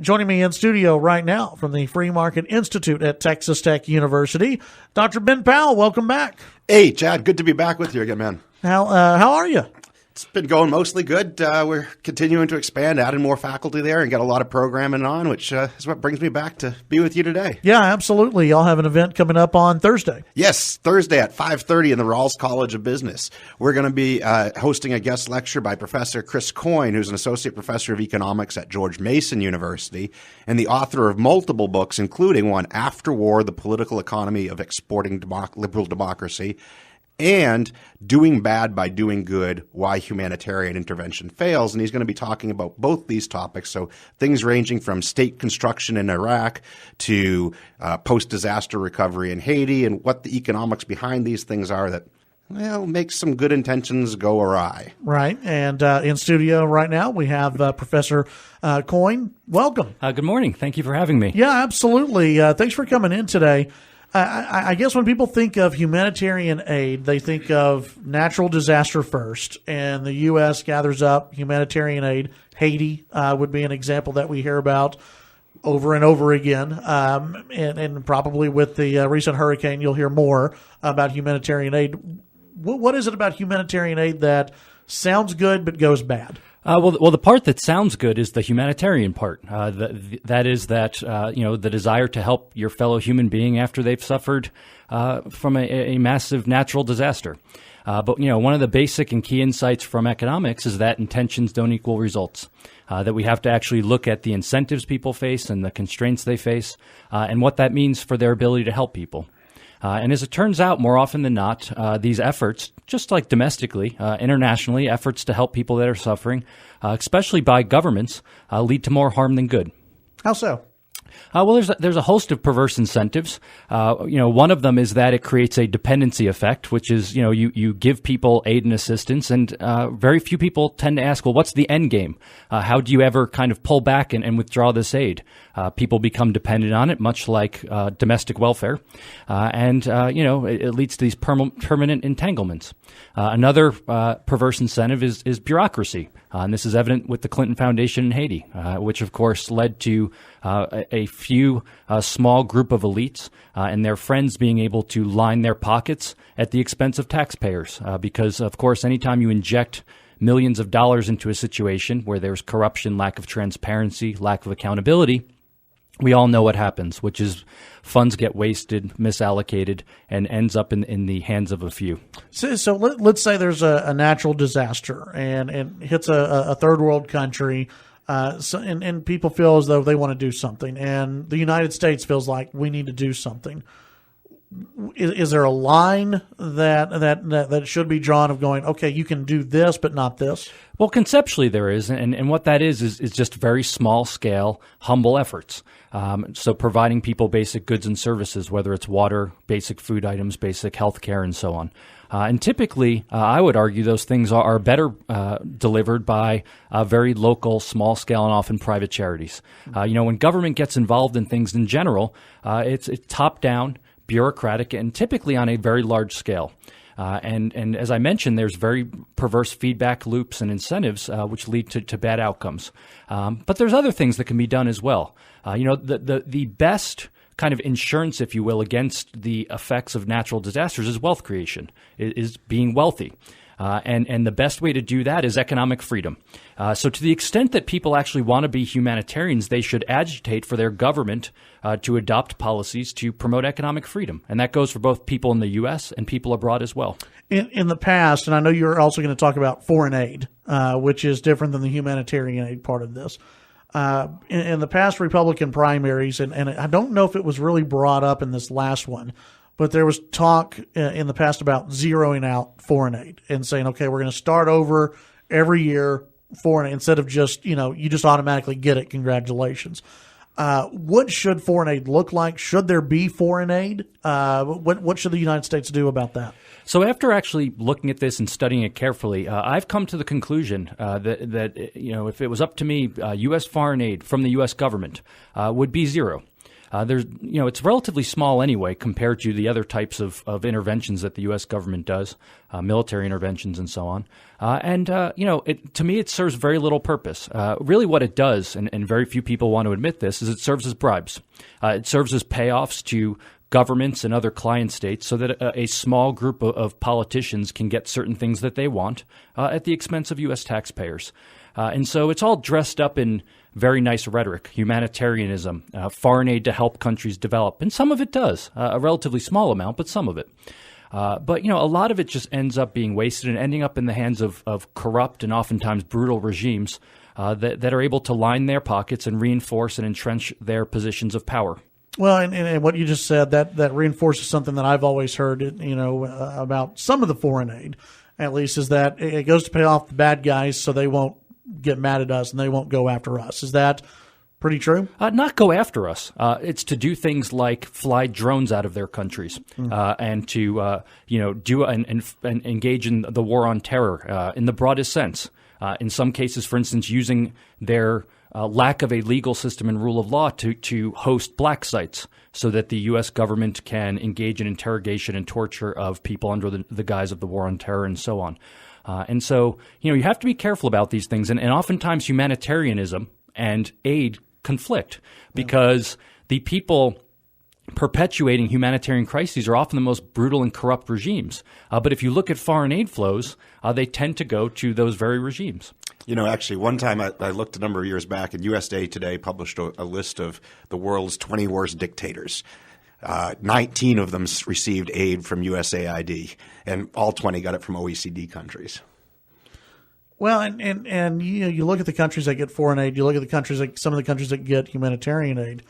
Joining me in studio right now from the Free Market Institute at Texas Tech University, Dr. Ben Powell. Welcome back. Hey, Chad. Good to be back with you again, man. How are you? It's been going mostly good. We're continuing to expand, adding more faculty there, and got a lot of programming on, which is what brings me back to be with you today. Yeah, absolutely. Y'all have an event coming up on Thursday. Yes, Thursday at 5:30 in the Rawls College of Business. We're going to be hosting a guest lecture by Professor Chris Coyne, who's an associate professor of economics at George Mason University and the author of multiple books, including one, After War, The Political Economy of Exporting Liberal Democracy, and Doing Bad by Doing Good, Why Humanitarian Intervention Fails. And he's going to be talking about both these topics. So things ranging from state construction in Iraq to post-disaster recovery in Haiti, and what the economics behind these things are that, well, makes some good intentions go awry. Right. And in studio right now, we have Professor Coyne. Welcome. Good morning. Thank you for having me. Yeah, absolutely. Thanks for coming in today. I guess when people think of humanitarian aid, they think of natural disaster first, and the U.S. gathers up humanitarian aid. Haiti would be an example that we hear about over and over again, and probably with the recent hurricane, you'll hear more about humanitarian aid. What is it about humanitarian aid that sounds good but goes bad? Well, the part that sounds good is the humanitarian part. That is the desire to help your fellow human being after they've suffered from a massive natural disaster. But one of the basic and key insights from economics is that intentions don't equal results. That we have to actually look at the incentives people face and the constraints they face, and what that means for their ability to help people. And as it turns out, more often than not, these efforts, just like domestically, internationally, efforts to help people that are suffering, especially by governments, lead to more harm than good. How so? Well, there's a host of perverse incentives. One of them is that it creates a dependency effect, which is, you give people aid and assistance, and very few people tend to ask, well, what's the end game? How do you ever kind of pull back and withdraw this aid? People become dependent on it, much like domestic welfare, and it leads to these permanent entanglements. Another perverse incentive is bureaucracy, and this is evident with the Clinton Foundation in Haiti, which of course led to a few small group of elites and their friends being able to line their pockets at the expense of taxpayers, because of course anytime you inject millions of dollars into a situation where there's corruption, lack of transparency, lack of accountability, we all know what happens, which is funds get wasted, misallocated, and ends up in the hands of a few. So let's say there's a natural disaster and it hits a third world country, and people feel as though they want to do something, and the United States feels like we need to do something. Is there a line that should be drawn of going, okay, you can do this, but not this? Well, conceptually there is, and what that is just very small scale, humble efforts. So providing people basic goods and services, whether it's water, basic food items, basic health care, and so on. And typically, I would argue those things are better delivered by very local, small scale, and often private charities. When government gets involved in things in general, it's top down, bureaucratic, and typically on a very large scale. And as I mentioned, there's very perverse feedback loops and incentives which lead to bad outcomes. But there's other things that can be done as well. The best kind of insurance, if you will, against the effects of natural disasters is wealth creation, is being wealthy. And the best way to do that is economic freedom. So to the extent that people actually want to be humanitarians, they should agitate for their government to adopt policies to promote economic freedom. And that goes for both people in the U.S. and people abroad as well. In the past, and I know you're also going to talk about foreign aid, which is different than the humanitarian aid part of this. In the past Republican primaries, and I don't know if it was really brought up in this last one, but there was talk in the past about zeroing out foreign aid and saying, okay, we're going to start over every year foreign aid instead of just, you just automatically get it. Congratulations. What should foreign aid look like? Should there be foreign aid? What should the United States do about that? So after actually looking at this and studying it carefully, I've come to the conclusion that if it was up to me, U.S. foreign aid from the U.S. government would be zero. It's relatively small anyway compared to the other types of interventions that the U.S. government does, military interventions and so on. To me, it serves very little purpose. Really what it does, and very few people want to admit this, is it serves as bribes. It serves as payoffs to governments and other client states so that a small group of politicians can get certain things that they want at the expense of U.S. taxpayers. And so it's all dressed up in very nice rhetoric, humanitarianism, foreign aid to help countries develop. And some of it does, a relatively small amount, but some of it. But a lot of it just ends up being wasted and ending up in the hands of corrupt and oftentimes brutal regimes that are able to line their pockets and reinforce and entrench their positions of power. Well, and what you just said, that reinforces something that I've always heard, about some of the foreign aid, at least, is that it goes to pay off the bad guys so they won't get mad at us and they won't go after us. Is that pretty true? Not go after us. It's to do things like fly drones out of their countries and to do and engage in the war on terror in the broadest sense. In some cases, for instance, using their lack of a legal system and rule of law to host black sites so that the U.S. government can engage in interrogation and torture of people under the guise of the war on terror and so on. And so, you have to be careful about these things. And oftentimes humanitarianism and aid conflict because the people perpetuating humanitarian crises are often the most brutal and corrupt regimes. But if you look at foreign aid flows, they tend to go to those very regimes. Actually, one time I looked a number of years back, and USA Today published a list of the world's 20 worst dictators. 19 of them received aid from USAID, and all 20 got it from OECD countries. Well, and you look at the countries that get foreign aid, you look at the countries, like some of the countries that get humanitarian aid.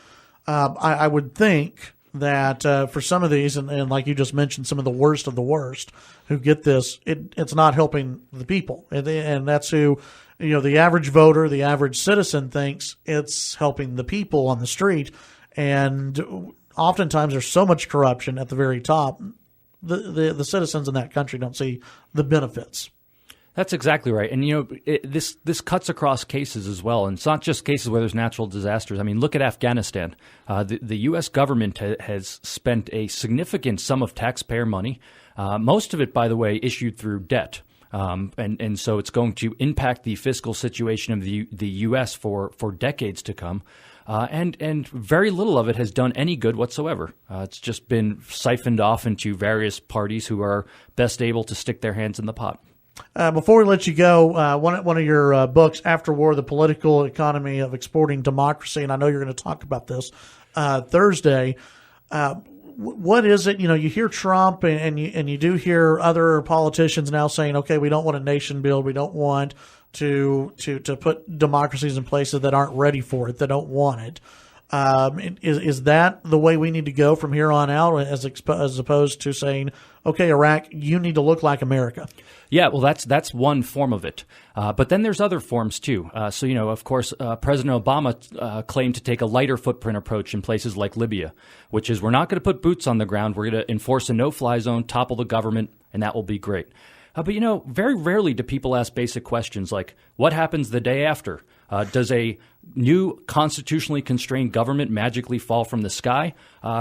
I would think that for some of these, and like you just mentioned, some of the worst who get this, it's not helping the people. And that's who, the average voter, the average citizen thinks it's helping the people on the street. And oftentimes there's so much corruption at the very top, the citizens in that country don't see the benefits. That's exactly right. And, this cuts across cases as well. And it's not just cases where there's natural disasters. I mean, look at Afghanistan. The U.S. government has spent a significant sum of taxpayer money, most of it, by the way, issued through debt. And so it's going to impact the fiscal situation of the U.S. for decades to come. And very little of it has done any good whatsoever. It's just been siphoned off into various parties who are best able to stick their hands in the pot. Before we let you go, one of your books, After War, The Political Economy of Exporting Democracy, and I know you're going to talk about this Thursday. What is it? You hear Trump and you do hear other politicians now saying, okay, we don't want a nation build. We don't want to put democracies in places that aren't ready for it, that don't want it. Is that the way we need to go from here on out, as opposed to saying, okay, Iraq, you need to look like America? Yeah, well, that's one form of it. But then there's other forms, too. Of course, President Obama claimed to take a lighter footprint approach in places like Libya, which is we're not going to put boots on the ground. We're going to enforce a no-fly zone, topple the government, and that will be great. But very rarely do people ask basic questions like, what happens the day after? Does a new constitutionally constrained government magically fall from the sky?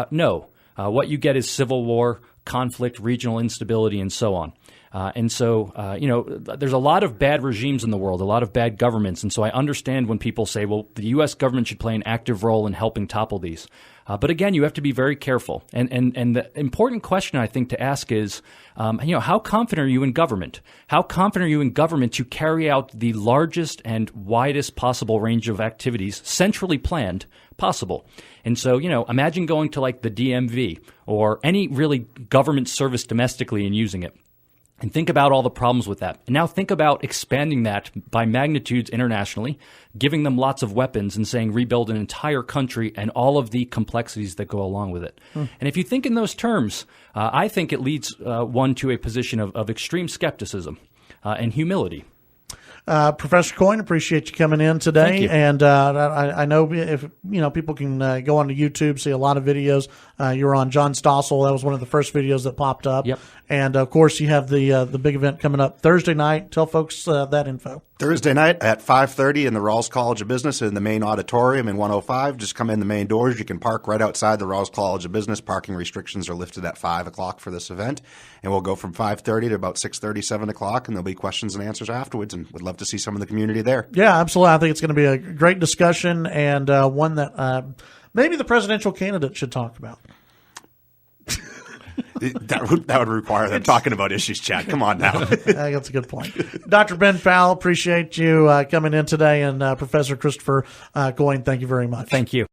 No. What you get is civil war, conflict, regional instability, and so on. There's a lot of bad regimes in the world, a lot of bad governments. And so I understand when people say, well, the U.S. government should play an active role in helping topple these. But again, you have to be very careful. And the important question I think to ask is, how confident are you in government? How confident are you in government to carry out the largest and widest possible range of activities, centrally planned, possible? And so, imagine going to like the DMV or any really government service domestically and using it. And think about all the problems with that. And now think about expanding that by magnitudes internationally, giving them lots of weapons and saying rebuild an entire country and all of the complexities that go along with it. And if you think in those terms, I think it leads one to a position of extreme skepticism and humility. Professor Coyne, appreciate you coming in today. Thank you. And I know if people can go onto YouTube, see a lot of videos. You were on John Stossel. That was one of the first videos that popped up. Yep. And of course, you have the big event coming up Thursday night. Tell folks that info. Thursday night at 5:30 in the Rawls College of Business in the main auditorium in 105. Just come in the main doors. You can park right outside the Rawls College of Business. Parking restrictions are lifted at 5 o'clock for this event. And we'll go from 5:30 to about 6:30, 7 o'clock, and there'll be questions and answers afterwards. And we'd love to see some of the community there. Yeah, absolutely. I think it's going to be a great discussion and one that maybe the presidential candidate should talk about. That would require them talking about issues, Chad. Come on now. That's a good point. Dr. Ben Powell, appreciate you coming in today, and Professor Christopher Coyne, thank you very much. Thank you.